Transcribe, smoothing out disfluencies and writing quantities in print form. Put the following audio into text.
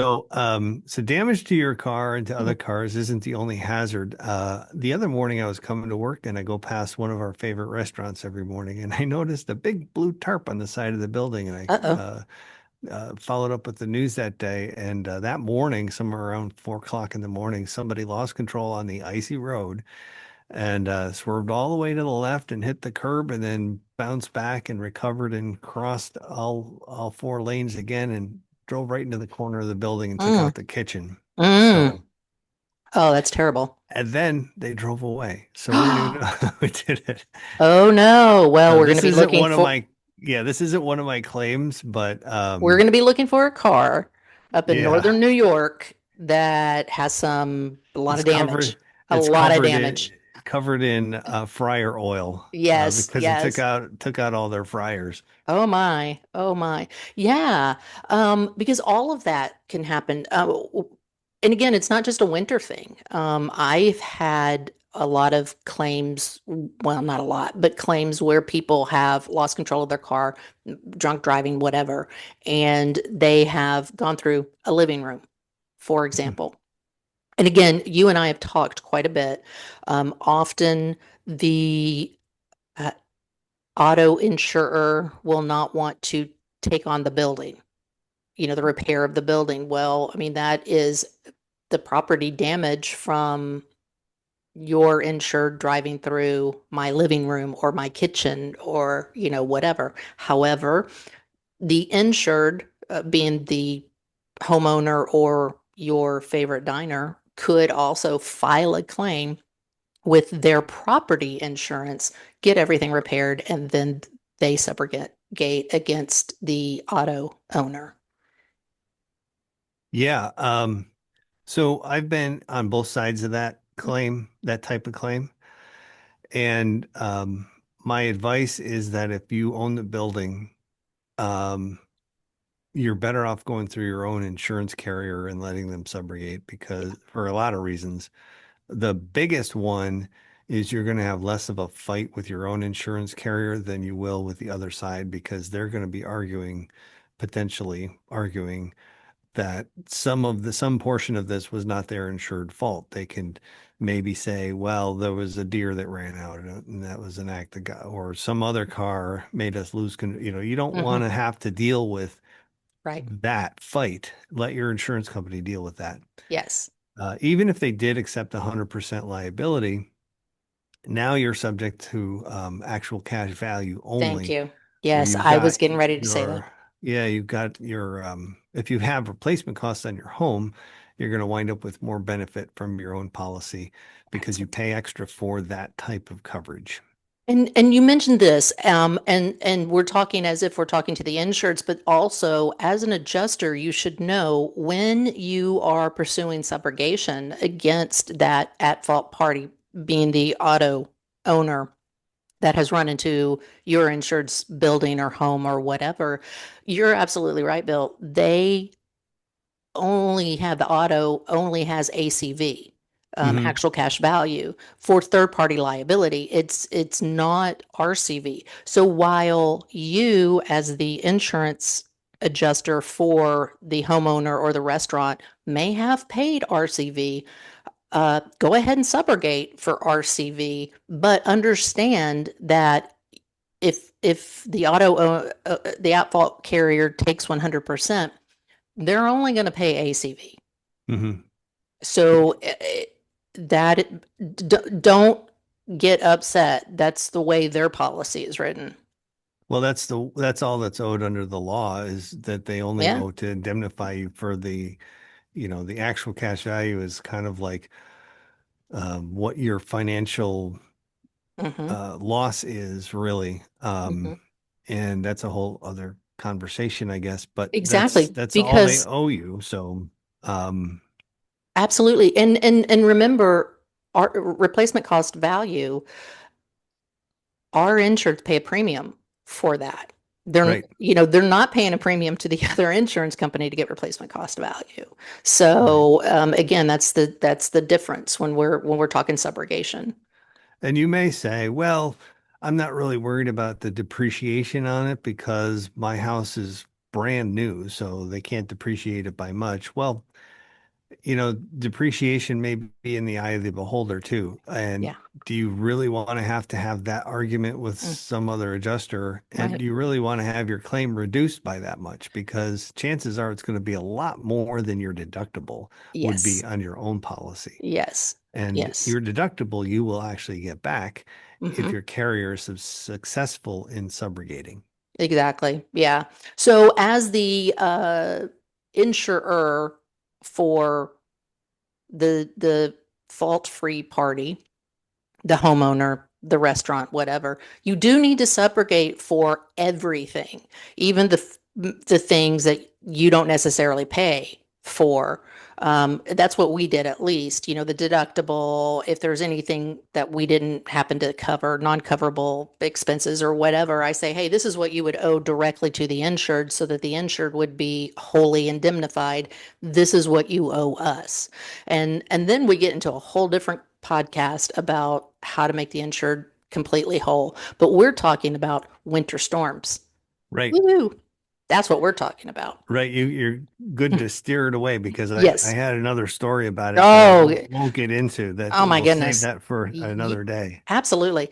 So damage to your car and to Mhm. other cars isn't the only hazard. The other morning I was coming to work and I go past one of our favorite restaurants every morning and I noticed a big blue tarp on the side of the building and Uh-oh. followed up with the news that day. And that morning, somewhere around 4 o'clock in the morning, somebody lost control on the icy road and swerved all the way to the left and hit the curb and then bounced back and recovered and crossed all four lanes again and drove right into the corner of the building and took Mm. out the kitchen. Mm. So, Oh, that's terrible. and then they drove away. So we didn't even know how we did it. Oh no. Well, we're going to This be isn't looking one of for my, yeah, this isn't one of my claims, but we're going to be looking for a car up in yeah, northern New York that has a lot it's of damage. covered, A it's lot of covered in damage. fryer oil Yes, because it yes. took out all their fryers. Oh my. Oh my. Yeah. Because all of that can happen. And again, it's not just a winter thing. I've had a lot of claims, well, not a lot, but claims where people have lost control of their car, drunk driving, whatever, and they have gone through a living room, for example. And again, you and I have talked quite a bit. Often the uh, auto insurer will not want to take on the building, the repair of the building. Well, I mean, that is the property damage from your insured driving through my living room or my kitchen or, whatever. However, the insured, being the homeowner or your favorite diner, could also file a claim with their property insurance, get everything repaired, and then they subrogate against the auto owner. Yeah. So I've been on both sides of that claim, that type of claim. And my advice is that if you own the building, um, you're better off going through your own insurance carrier and letting them subrogate because for a lot of reasons. The biggest one is you're going to have less of a fight with your own insurance carrier than you will with the other side because they're going to be potentially arguing that some portion of this was not their insured fault. They can maybe say, well, there was a deer that ran out and that was an act of God, or some other car made us lose you don't Hmm. want to have to deal with Right. that fight. Let your insurance company deal with that. Yes. Even if they did accept 100% liability, now you're subject to actual cash value Thank only you. where Yes, you've I was got getting ready to say that. your, yeah, you've got your, if you have replacement costs on your home, you're going to wind up with more benefit from your own policy because That's you pay extra for that type of coverage. and you mentioned this, and we're talking as if we're talking to the insureds, but also as an adjuster, you should know when you are pursuing subrogation against that at-fault party, being the auto owner that has run into your insured's building or home or whatever. You're absolutely right, Bill. They only have the auto only has ACV, Hmm. actual cash value. For third party liability, it's not RCV. So while you as the insurance adjuster for the homeowner or the restaurant may have paid RCV, go ahead and subrogate for RCV, but understand that if the at-fault carrier takes 100%, they're only going to pay ACV. Hmm. So that don't get upset. That's the way their policy is written. Well, that's all that's owed under the law is that they only Yeah. owe to indemnify you for the actual cash value is kind of like what your financial Hmm. loss is really. Hmm. And that's a whole other conversation, I guess, but Exactly. that's all they Because owe you. So, absolutely. And remember, our replacement cost value, our insureds pay a premium for that. right, They're not paying a premium to the other insurance company to get replacement cost value. right. So again, that's the difference when we're talking subrogation. And you may say, well, I'm not really worried about the depreciation on it because my house is brand new, so they can't depreciate it by much. Well, depreciation may be in the eye of the beholder too. And Yeah. do you really want to have that argument with Mm, some other adjuster? And right. do you really want to have your claim reduced by that much? Because chances are it's going to be a lot more than your deductible would be Yes. on your own policy. Yes. And Yes. your deductible you will actually get back if Hmm. your carrier is successful in subrogating. Exactly. Yeah. So as the insurer for the fault-free party, the homeowner, the restaurant, whatever, you do need to subrogate for everything, even the things that you don't necessarily pay for. That's what we did at least, the deductible, if there's anything that we didn't happen to cover, non-coverable expenses or whatever, I say, hey, this is what you would owe directly to the insured so that the insured would be wholly indemnified. This is what you owe us. And then we get into a whole different podcast about how to make the insured completely whole. But we're talking about winter storms. Right. Woo! That's what we're talking about. Right. You're good to steer it away because I Yes. had another story about it that I Oh, won't get into that. oh my We'll save goodness. that for Y- another day. Absolutely.